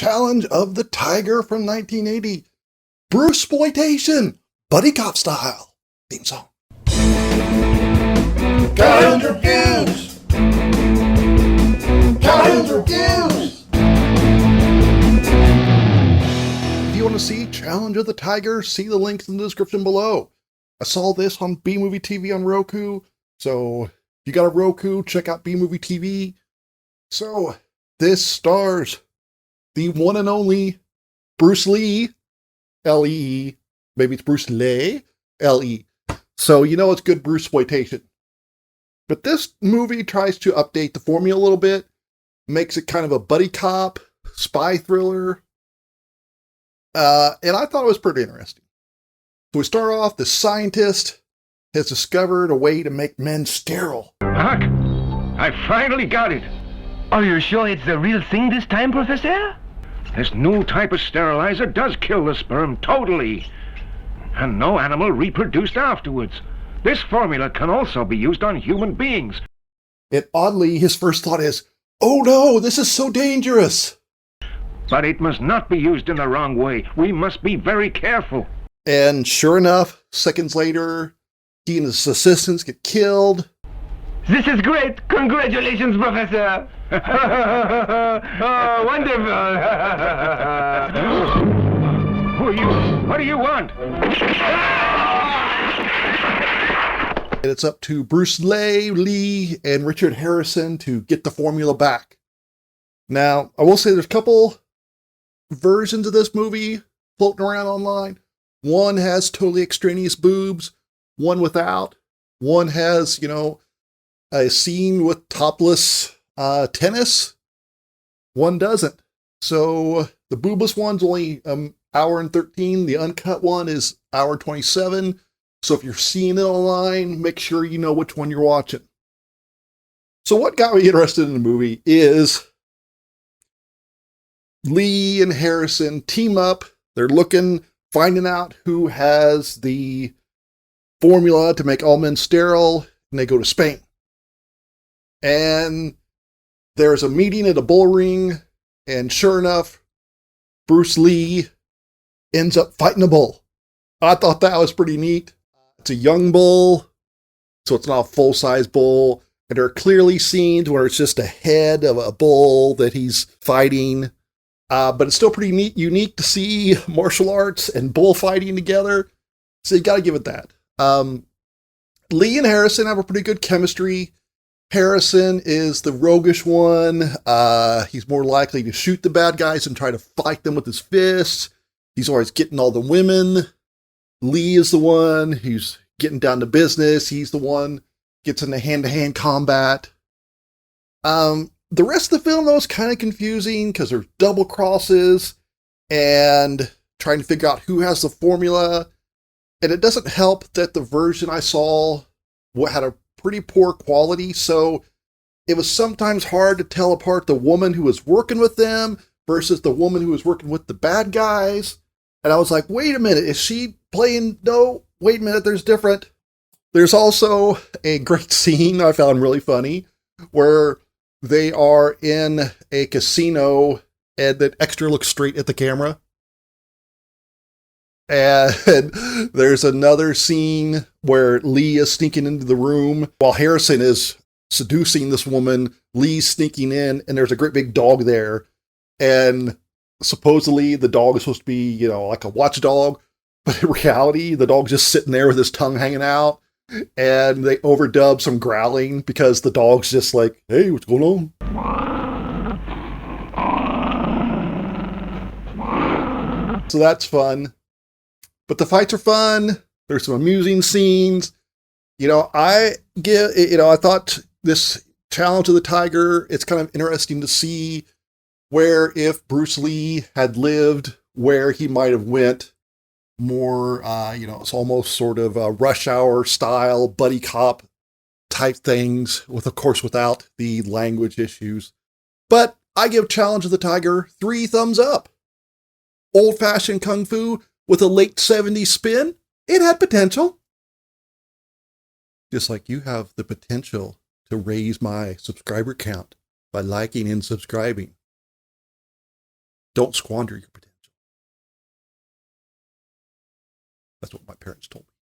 Challenge of the Tiger from 1980. Brucesploitation, buddy cop style. Theme song. Kyle's Reviews! Kyle's Reviews! If you want to see Challenge of the Tiger, see the links in the description below. I saw this on B-Movie TV on Roku, so if you got a Roku, check out B-Movie TV. So, this stars the one and only Bruce Lee, L-E-E. Maybe it's Bruce Lee, L-E. So, you know it's good Brucesploitation. But this movie tries to update the formula a little bit, makes it kind of a buddy cop, spy thriller, and I thought it was pretty interesting. So we start off, the scientist has discovered a way to make men sterile. Huck, I finally got it. Are you sure it's the real thing this time, Professor? This new type of sterilizer does kill the sperm totally, and no animal reproduced afterwards. This formula can also be used on human beings. And oddly, his first thought is, oh no, this is so dangerous. But it must not be used in the wrong way. We must be very careful. And sure enough, seconds later, he and his assistants get killed. This is great! Congratulations, Professor! Oh, wonderful! Who are you? What do you want? And it's up to Bruce Lee, and Richard Harrison to get the formula back. Now, I will say there's a couple versions of this movie floating around online. One has totally extraneous boobs, one without. One has, a scene with topless tennis. One doesn't. So the boobless one's only hour and 13. The uncut one is hour 27. So if you're seeing it online, make sure you know which one you're watching. So what got me interested in the movie is Lee and Harrison team up. They're finding out who has the formula to make all men sterile, and they go to Spain. And there's a meeting at a bull ring, and sure enough, Bruce Lee ends up fighting a bull. I thought that was pretty neat. It's a young bull, so it's not a full-size bull. And there are clearly scenes where it's just a head of a bull that he's fighting. But it's still pretty neat, unique to see martial arts and bullfighting together. So you got to give it that. Lee and Harrison have a pretty good chemistry. Harrison is the roguish one. He's more likely to shoot the bad guys and try to fight them with his fists. He's always getting all the women. Lee is the one who's getting down to business. He's the one gets into hand-to-hand combat. The rest of the film, though, is kind of confusing because there's double crosses and trying to figure out who has the formula. And it doesn't help that the version I saw had a pretty poor quality, so it was sometimes hard to tell apart the woman who was working with them versus the woman who was working with the bad guys. And I was like, wait a minute, is she playing? No, wait a minute, there's different. There's also a great scene I found really funny where they are in a casino and that extra looks straight at the camera. And there's another scene where Lee is sneaking into the room while Harrison is seducing this woman. Lee's sneaking in, and there's a great big dog there. And supposedly the dog is supposed to be, like a watchdog. But in reality, the dog's just sitting there with his tongue hanging out. And they overdub some growling because the dog's just like, hey, what's going on? So that's fun. But the fights are fun. There's some amusing scenes. I thought this Challenge of the Tiger, it's kind of interesting to see where if Bruce Lee had lived, where he might have went more, it's almost sort of a Rush Hour style buddy cop type things without the language issues. But I give Challenge of the Tiger 3 thumbs up. Old-fashioned kung fu with a late 70s spin, it had potential. Just like you have the potential to raise my subscriber count by liking and subscribing. Don't squander your potential. That's what my parents told me.